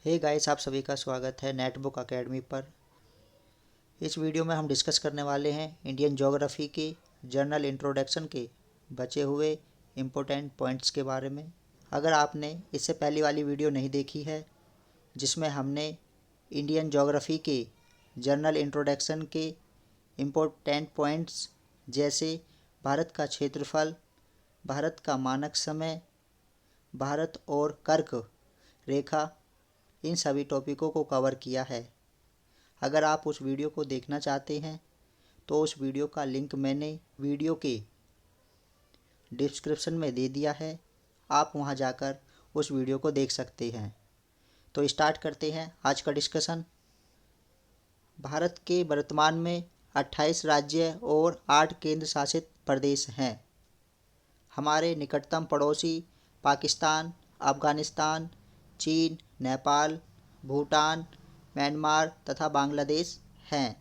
Hey guys, आप सभी का स्वागत है नेटबुक एकेडमी पर। इस वीडियो में हम डिस्कस करने वाले हैं इंडियन ज्योग्राफी के जर्नल इंट्रोडक्शन के बचे हुए इम्पोर्टेंट पॉइंट्स के बारे में। अगर आपने इससे पहली वाली वीडियो नहीं देखी है जिसमें हमने इंडियन ज्योग्राफी के जर्नल इंट्रोडक्शन के इम्पोर्टेंट पॉइंट्स जैसे भारत का क्षेत्रफल, भारत का मानक समय, भारत और कर्क रेखा, इन सभी टॉपिकों को कवर किया है। अगर आप उस वीडियो को देखना चाहते हैं तो उस वीडियो का लिंक मैंने वीडियो के डिस्क्रिप्शन में दे दिया है, आप वहां जाकर उस वीडियो को देख सकते हैं। तो स्टार्ट करते हैं आज का डिस्कशन। भारत के वर्तमान में 28 राज्य और 8 केंद्र शासित प्रदेश हैं। हमारे निकटतम पड़ोसी पाकिस्तान, अफ़गानिस्तान, चीन, नेपाल, भूटान, म्यांमार तथा बांग्लादेश हैं।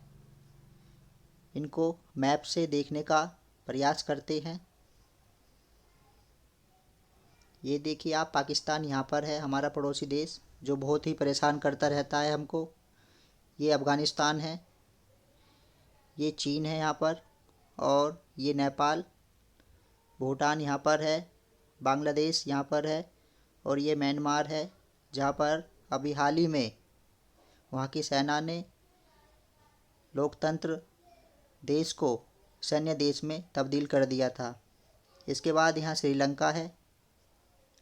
इनको मैप से देखने का प्रयास करते हैं। ये देखिए आप, पाकिस्तान यहाँ पर है, हमारा पड़ोसी देश जो बहुत ही परेशान करता रहता है हमको। ये अफ़गानिस्तान है, ये चीन है यहाँ पर, और ये नेपाल, भूटान यहाँ पर है, बांग्लादेश यहाँ पर है, और ये म्यांमार है जहाँ पर अभी हाल ही में वहाँ की सेना ने लोकतंत्र देश को सैन्य देश में तब्दील कर दिया था। इसके बाद यहाँ श्रीलंका है।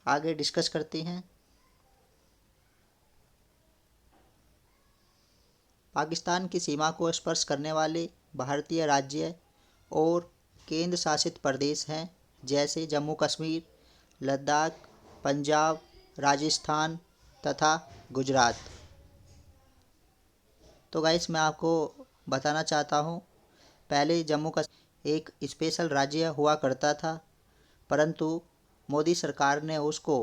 आगे डिस्कस करते हैं। पाकिस्तान की सीमा को स्पर्श करने वाले भारतीय राज्य और केंद्र शासित प्रदेश हैं जैसे जम्मू कश्मीर, लद्दाख, पंजाब, राजस्थान तथा गुजरात। तो गाइस, मैं आपको बताना चाहता हूँ, पहले जम्मू कश्मीर एक स्पेशल राज्य हुआ करता था, परंतु मोदी सरकार ने उसको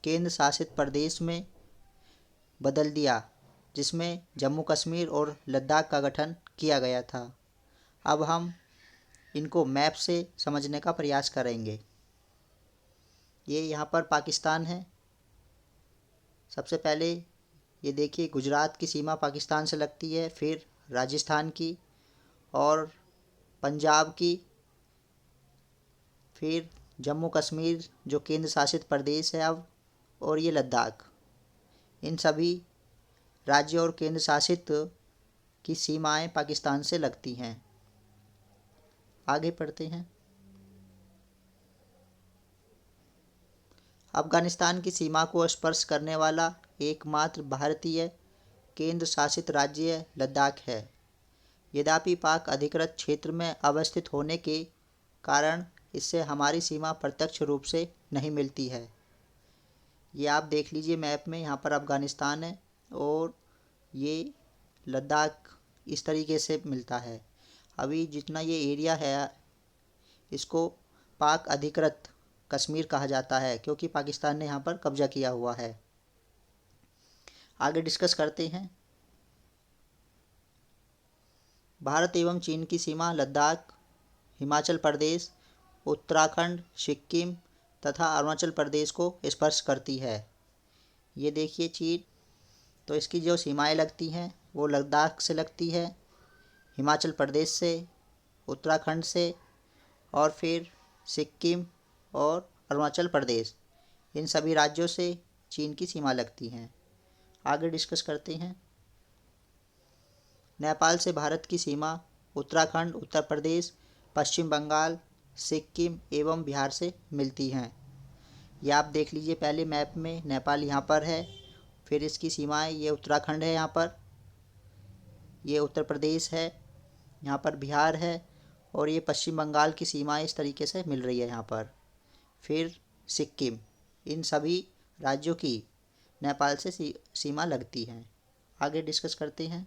केंद्र शासित प्रदेश में बदल दिया, जिसमें जम्मू कश्मीर और लद्दाख का गठन किया गया था। अब हम इनको मैप से समझने का प्रयास करेंगे। ये यहाँ पर पाकिस्तान है। सबसे पहले ये देखिए, गुजरात की सीमा पाकिस्तान से लगती है, फिर राजस्थान की और पंजाब की, फिर जम्मू कश्मीर जो केंद्र शासित प्रदेश है अब, और ये लद्दाख। इन सभी राज्य और केंद्र शासित की सीमाएं पाकिस्तान से लगती हैं। आगे पढ़ते हैं। अफ़गानिस्तान की सीमा को स्पर्श करने वाला एकमात्र भारतीय केंद्र शासित राज्य लद्दाख है। यद्यपि पाक अधिकृत क्षेत्र में अवस्थित होने के कारण इससे हमारी सीमा प्रत्यक्ष रूप से नहीं मिलती है। ये आप देख लीजिए मैप में, यहाँ पर अफ़गानिस्तान है और ये लद्दाख इस तरीके से मिलता है। अभी जितना ये एरिया है इसको पाक अधिकृत कश्मीर कहा जाता है, क्योंकि पाकिस्तान ने यहाँ पर कब्जा किया हुआ है। आगे डिस्कस करते हैं। भारत एवं चीन की सीमा लद्दाख, हिमाचल प्रदेश, उत्तराखंड, सिक्किम तथा अरुणाचल प्रदेश को स्पर्श करती है। ये देखिए चीन, तो इसकी जो सीमाएं लगती हैं वो लद्दाख से लगती है, हिमाचल प्रदेश से, उत्तराखंड से, और फिर सिक्किम और अरुणाचल प्रदेश, इन सभी राज्यों से चीन की सीमा लगती हैं। आगे डिस्कस करते हैं। नेपाल से भारत की सीमा उत्तराखंड, उत्तर प्रदेश, पश्चिम बंगाल, सिक्किम एवं बिहार से मिलती हैं। ये आप देख लीजिए पहले मैप में, नेपाल यहाँ पर है, फिर इसकी सीमाएं, ये उत्तराखंड है, यहाँ पर ये उत्तर प्रदेश है, यहाँ पर बिहार है, और ये पश्चिम बंगाल की सीमाएं इस तरीके से मिल रही है यहाँ पर, फिर सिक्किम। इन सभी राज्यों की नेपाल से सीमा लगती है। आगे डिस्कस करते हैं।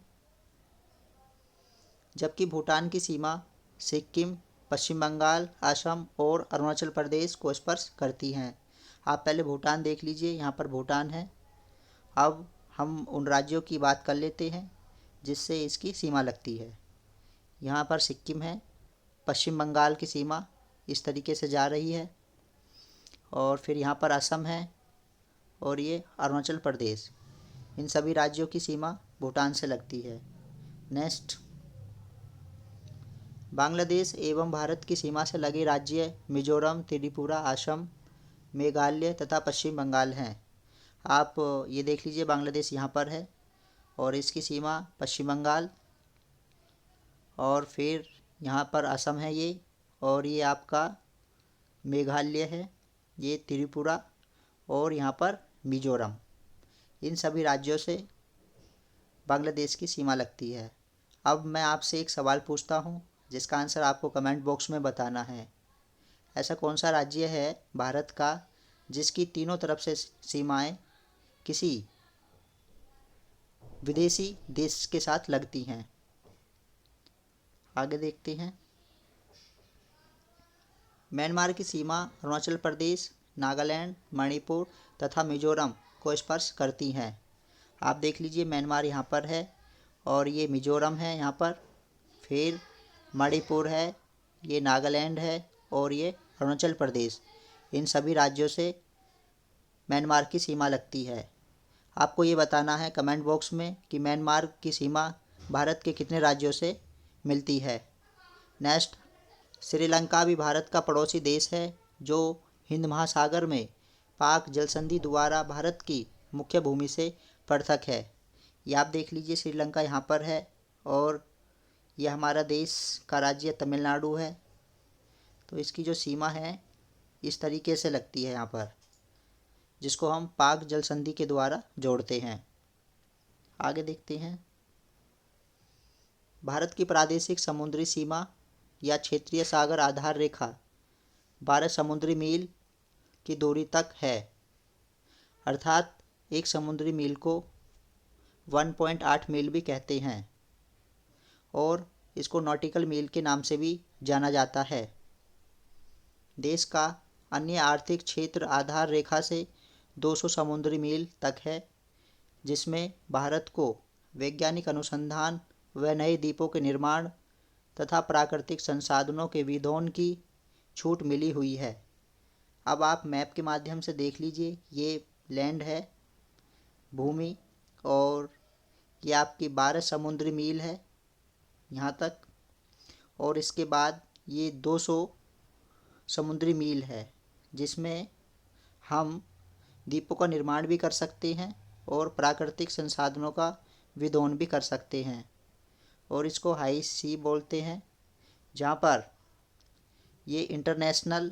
जबकि भूटान की सीमा सिक्किम, पश्चिम बंगाल, असम और अरुणाचल प्रदेश को स्पर्श करती हैं। आप पहले भूटान देख लीजिए, यहाँ पर भूटान है। अब हम उन राज्यों की बात कर लेते हैं जिससे इसकी सीमा लगती है। यहाँ पर सिक्किम है, पश्चिम बंगाल की सीमा इस तरीके से जा रही है, और फिर यहाँ पर असम है, और ये अरुणाचल प्रदेश। इन सभी राज्यों की सीमा भूटान से लगती है। नेक्स्ट, बांग्लादेश एवं भारत की सीमा से लगे राज्य मिजोरम, त्रिपुरा, असम, मेघालय तथा पश्चिम बंगाल हैं। आप ये देख लीजिए, बांग्लादेश यहाँ पर है और इसकी सीमा पश्चिम बंगाल, और फिर यहाँ पर असम है ये, और ये आपका मेघालय है, ये त्रिपुरा, और यहाँ पर मिजोरम। इन सभी राज्यों से बांग्लादेश की सीमा लगती है। अब मैं आपसे एक सवाल पूछता हूँ जिसका आंसर आपको कमेंट बॉक्स में बताना है। ऐसा कौन सा राज्य है भारत का जिसकी तीनों तरफ से सीमाएं किसी विदेशी देश के साथ लगती हैं? आगे देखते हैं। म्यांमार की सीमा अरुणाचल प्रदेश, नागालैंड, मणिपुर तथा मिजोरम को स्पर्श करती हैं। आप देख लीजिए, म्यांमार यहाँ पर है और ये मिजोरम है यहाँ पर, फिर मणिपुर है, ये नागालैंड है और ये अरुणाचल प्रदेश। इन सभी राज्यों से म्यांमार की सीमा लगती है। आपको ये बताना है कमेंट बॉक्स में कि म्यांमार की सीमा भारत के कितने राज्यों से मिलती है। नेक्स्ट, श्रीलंका भी भारत का पड़ोसी देश है जो हिंद महासागर में पाक जल संधि द्वारा भारत की मुख्य भूमि से पृथक है। ये आप देख लीजिए, श्रीलंका यहाँ पर है और यह हमारा देश का राज्य तमिलनाडु है। तो इसकी जो सीमा है इस तरीके से लगती है यहाँ पर, जिसको हम पाक जल संधि के द्वारा जोड़ते हैं। आगे देखते हैं। भारत की प्रादेशिक समुद्री सीमा या क्षेत्रीय सागर आधार रेखा 12 समुद्री मील की दूरी तक है, अर्थात एक समुद्री मील को 1.8 मील भी कहते हैं और इसको नॉटिकल मील के नाम से भी जाना जाता है। देश का अन्य आर्थिक क्षेत्र आधार रेखा से 200 समुद्री मील तक है, जिसमें भारत को वैज्ञानिक अनुसंधान व नए द्वीपों के निर्माण तथा प्राकृतिक संसाधनों के विधोन की छूट मिली हुई है। अब आप मैप के माध्यम से देख लीजिए, ये लैंड है, भूमि, और ये आपकी 12 समुद्री मील है यहाँ तक, और इसके बाद ये 200 समुद्री मील है, जिसमें हम द्वीपों का निर्माण भी कर सकते हैं और प्राकृतिक संसाधनों का विधोन भी कर सकते हैं, और इसको हाई सी बोलते हैं, जहाँ पर ये इंटरनेशनल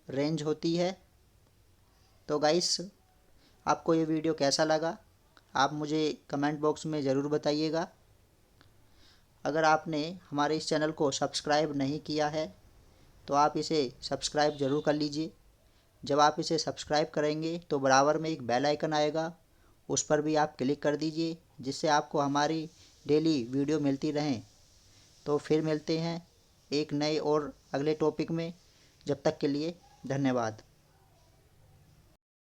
रेंज होती है। तो गाइस, आपको ये वीडियो कैसा लगा आप मुझे कमेंट बॉक्स में ज़रूर बताइएगा। अगर आपने हमारे इस चैनल को सब्सक्राइब नहीं किया है तो आप इसे सब्सक्राइब ज़रूर कर लीजिए। जब आप इसे सब्सक्राइब करेंगे तो बराबर में एक बेल आइकन आएगा, उस पर भी आप क्लिक कर दीजिए, जिससे आपको हमारी डेली वीडियो मिलती रहें। तो फिर मिलते हैं एक नए और अगले टॉपिक में। जब तक के लिए धन्यवाद।